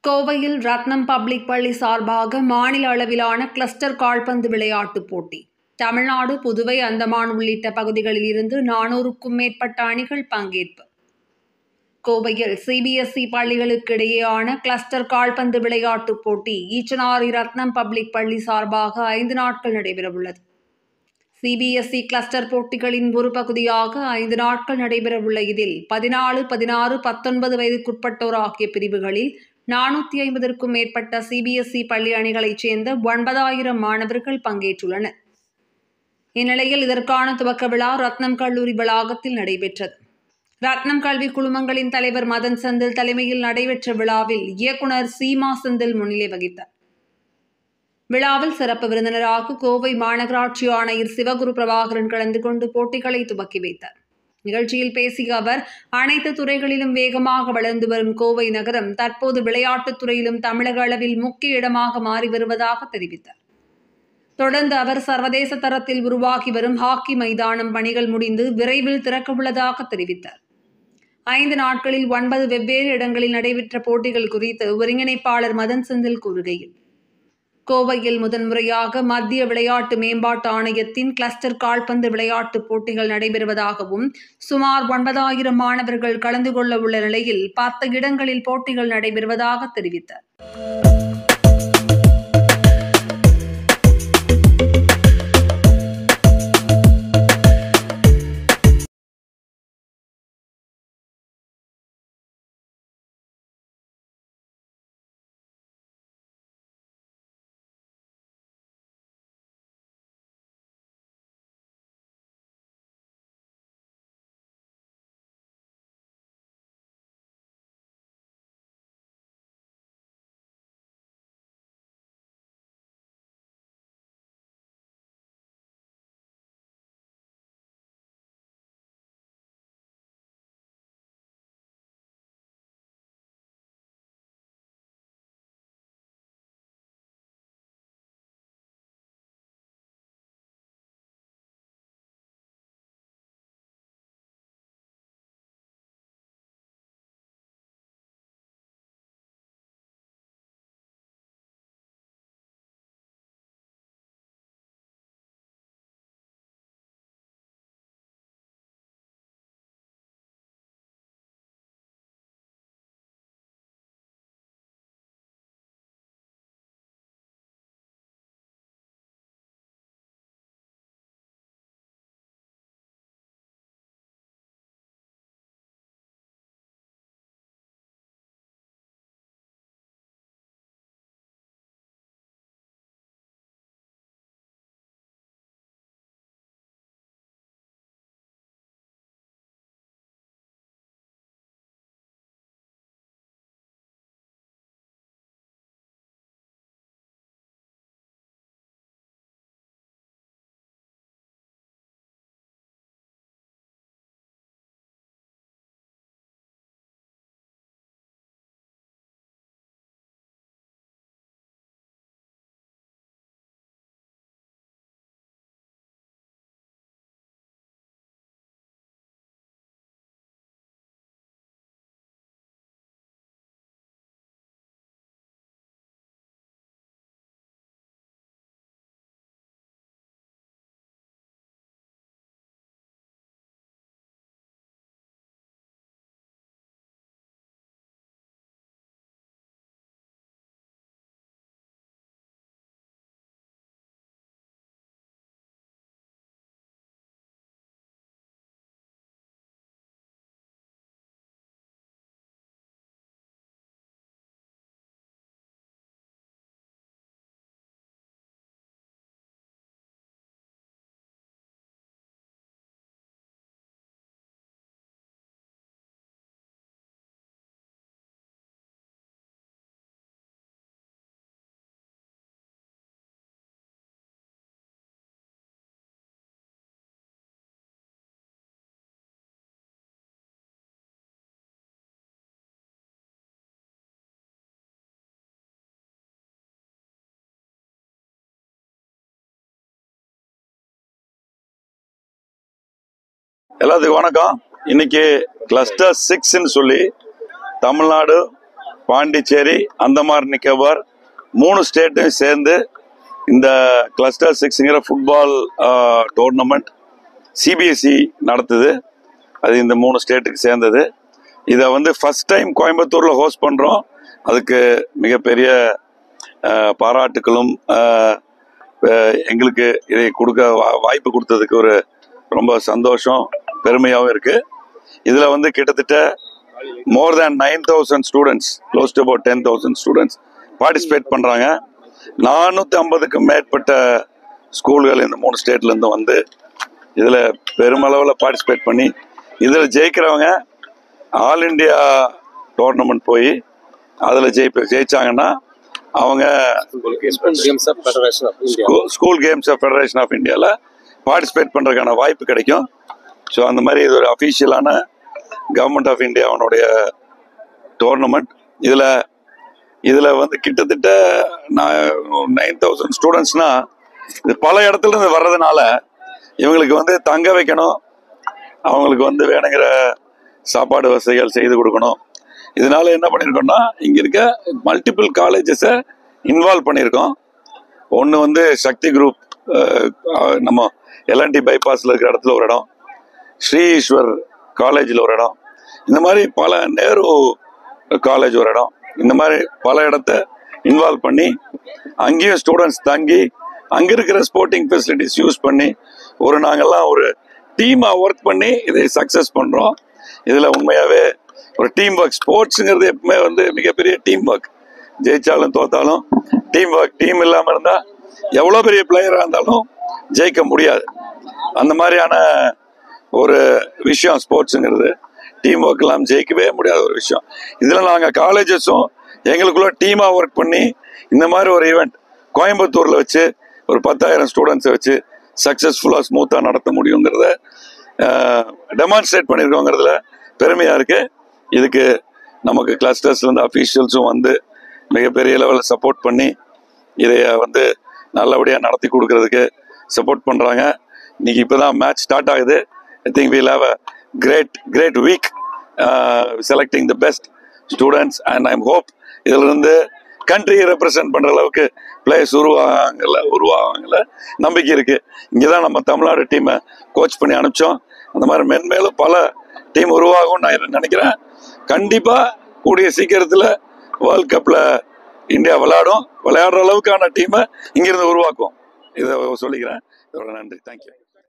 கோவையில் ரத்னம் பப்ளிக் பள்ளி சார்பாக மாநில அளவிலான கிளஸ்டர் கால்பந்து விளையாட்டுப் போட்டி. தமிழ்நாடு, புதுவை, அந்தமான் உள்ளிட்ட பகுதிகளில் இருந்து 400க்கும் மேற்பட்ட அணிகள் பங்கேற்பு. கோவையில் CBSE பள்ளிகளுக்கு இடையேயான கிளஸ்டர் கால்பந்து விளையாட்டுப் போட்டி ஈச்சனாரி ரத்னம் பப்ளிக் பள்ளி சார்பாக 5 நாட்கள் நடைபெறவுள்ளது. CBSE கிளஸ்டர் போட்டிகளின் ஒரு பகுதியாக 5 நாட்கள் நடைபெறவுள்ள இதில் 14, 16, 19 வயதுக்குட்பட்டோர் ஆகிய பிரிவுகளில் 450க்கும் மேற்பட்ட CBSE பள்ளி அணிகளைச் சேர்ந்த 9000 மாணவர்கள் பங்கேற்றுள்ளனர். இந்நிலையில் இதற்கான துவக்க விழா ரத்னம் கல்லூரி வளாகத்தில் நடைபெற்றது. ரத்னம் கல்வி குழுமங்களின் தலைவர் மதன் செந்தில் தலைமையில் நடைபெற்ற விழாவில் இயக்குனர் சீமா செந்தில் முன்னிலை வகித்தார். விழாவில் சிறப்பு விருந்தினராக கோவை மாநகராட்சி ஆணையர் சிவகுரு பிரபாகரன் கலந்து கொண்டு போட்டிகளை துவக்கி வைத்தார். நிகழ்ச்சியில் பேசிய அவர், அனைத்து துறைகளிலும் வேகமாக வளர்ந்து வரும் கோவை நகரம் தற்போது விளையாட்டுத் துறையிலும் தமிழக அளவில் முக்கிய இடமாக மாறி வருவதாக தெரிவித்தார். தொடர்ந்து அவர் சர்வதேச தரத்தில் உருவாகி வரும் ஹாக்கி மைதானம் பணிகள் முடிந்து விரைவில் திறக்கவுள்ளதாக தெரிவித்தார். 5 நாட்களில் 9 வெவ்வேறு இடங்களில் நடைபெற்ற போட்டிகள் குறித்து ஒருங்கிணைப்பாளர் மதன் செந்தில் கூறுகையில், கோவையில் முதன்முறையாக மத்திய விளையாட்டு மேம்பாட்டு ஆணையத்தின் கிளஸ்டர் கால்பந்து விளையாட்டுப் போட்டிகள் நடைபெறுவதாகவும், சுமார் 9000 மாணவர்கள் கலந்து கொள்ள உள்ள நிலையில் 10 இடங்களில் போட்டிகள் நடைபெறுவதாக தெரிவித்தார். எல்லாத்துக்கும் வணக்கம். இன்னைக்கு கிளஸ்டர் 6ன்னு சொல்லி தமிழ்நாடு, பாண்டிச்சேரி, அந்தமான் நிக்கோபார் 3 ஸ்டேட்டையும் சேர்ந்து இந்த கிளஸ்டர் 6ங்கிற ஃபுட்பால் டோர்னமெண்ட் சிபிஎஸ்இ நடத்துது. அது இந்த 3 ஸ்டேட்டுக்கு சேர்ந்தது. இதை வந்து ஃபர்ஸ்ட் டைம் கோயம்புத்தூரில் ஹோஸ்ட் பண்ணுறோம். அதுக்கு மிகப்பெரிய பாராட்டுக்களும் எங்களுக்கு இதை கொடுக்க வாய்ப்பு கொடுத்ததுக்கு ஒரு ரொம்ப சந்தோஷம், பெருமையாகவும் இருக்குது. இதில் வந்து கிட்டத்தட்ட மோர் தேன் 9,000 students, close to about 10,000 students participate பண்ணுறாங்க. 450க்கும் மேற்பட்ட ஸ்கூல்கள் இந்த 3 ஸ்டேட்லேருந்து வந்து இதில் பெருமளவில் பார்ட்டிசிபேட் பண்ணி இதில் ஜெயிக்கிறவங்க ஆல் இண்டியா டோர்னமெண்ட் போய் அதில் ஜெயிச்சாங்கன்னா அவங்க school games of federation of இந்தியாவில் பார்ட்டிசிபேட் பண்ணுறதுக்கான வாய்ப்பு கிடைக்கும். ஸோ அந்த மாதிரி இது ஒரு அஃபீஷியலான கவர்மெண்ட் ஆஃப் இந்தியாவுடைய டோர்னமெண்ட். இதில் வந்து கிட்டத்தட்ட 9,000 ஸ்டூடெண்ட்ஸ்னால் இது பல இடத்துல இருந்து வர்றதுனால இவங்களுக்கு வந்து தங்க வைக்கணும், அவங்களுக்கு வந்து வேணுங்கிற சாப்பாடு வசதிகள் செய்து கொடுக்கணும். இதனால என்ன பண்ணியிருக்கோம்னா இங்கே இருக்க மல்டிபிள் காலேஜஸை இன்வால்வ் பண்ணியிருக்கோம். ஒன்று வந்து சக்தி குரூப் நம்ம எல்என்டி பைபாஸில் இருக்கிற இடத்துல ஒரு இடம், ஸ்ரீ ஈஸ்வர் காலேஜில் ஒரு இடம், இந்த மாதிரி பல நேரு காலேஜ் ஒரு இடம், இந்த மாதிரி பல இடத்த இன்வால்வ் பண்ணி அங்கேயும் ஸ்டூடெண்ட்ஸ் தங்கி அங்கே இருக்கிற ஸ்போர்ட்டிங் ஃபெசிலிட்டிஸ் யூஸ் பண்ணி நாங்கள்லாம் ஒரு டீமாக ஒர்க் பண்ணி இதை சக்ஸஸ் பண்ணுறோம். இதில் உண்மையாகவே ஒரு டீம் ஒர்க், ஸ்போர்ட்ஸுங்கிறது எப்பவுமே வந்து மிகப்பெரிய டீம் ஒர்க். ஜெயிச்சாலும் தோத்தாலும் டீம் ஒர்க், டீம் இல்லாமல் இருந்தால் எவ்வளோ பெரிய பிளேயராக இருந்தாலும் ஜெயிக்க முடியாது. அந்த மாதிரியான ஒரு விஷயம் ஸ்போர்ட்ஸுங்கிறது. டீம் ஒர்க் இல்லாமல் ஜெயிக்கவே முடியாத ஒரு விஷயம். இதில் நாங்கள் காலேஜஸும் எங்களுக்குள்ள டீமாக ஒர்க் பண்ணி இந்த மாதிரி ஒரு ஈவெண்ட் கோயம்புத்தூரில் வச்சு ஒரு 10,000 ஸ்டூடெண்ட்ஸை வச்சு சக்ஸஸ்ஃபுல்லாக ஸ்மூத்தாக நடத்த முடியுங்கிறத டெமான்ஸ்ட்ரேட் பண்ணியிருக்கோங்கிறதுல பெருமையாக இருக்குது. இதுக்கு நமக்கு கிளஸ்டர்ஸ்லேருந்து அஃபீஷியல்ஸும் வந்து மிகப்பெரிய லெவலில் சப்போர்ட் பண்ணி இதை வந்து நல்லபடியாக நடத்தி கொடுக்கறதுக்கு சப்போர்ட் பண்ணுறாங்க. இன்றைக்கி இப்போ தான் மேட்ச் ஸ்டார்ட் ஆகுது. I think we'll have a great week selecting the best students and I'm hope இதிலிருந்து கண்ட்ரியை ரெப்ரசன்ட் பண்ணுற அளவுக்கு பிளேயர்ஸ் உருவாகல நம்பிக்கை இருக்குது. இங்கே தான் நம்ம தமிழ்நாடு டீமை கோச் பண்ணி அனுப்பிச்சோம். அந்த மாதிரி மென்மேலும் பல டீம் உருவாகும்னு நான் நினைக்கிறேன். கண்டிப்பாக கூடிய சீக்கிரத்தில் வேர்ல்ட் கப்பில் இந்தியா விளையாடுற அளவுக்கான டீமை இங்கிருந்து உருவாக்கும். இதை சொல்லிக்கிறேன். இதோட நன்றி. தேங்க்யூ.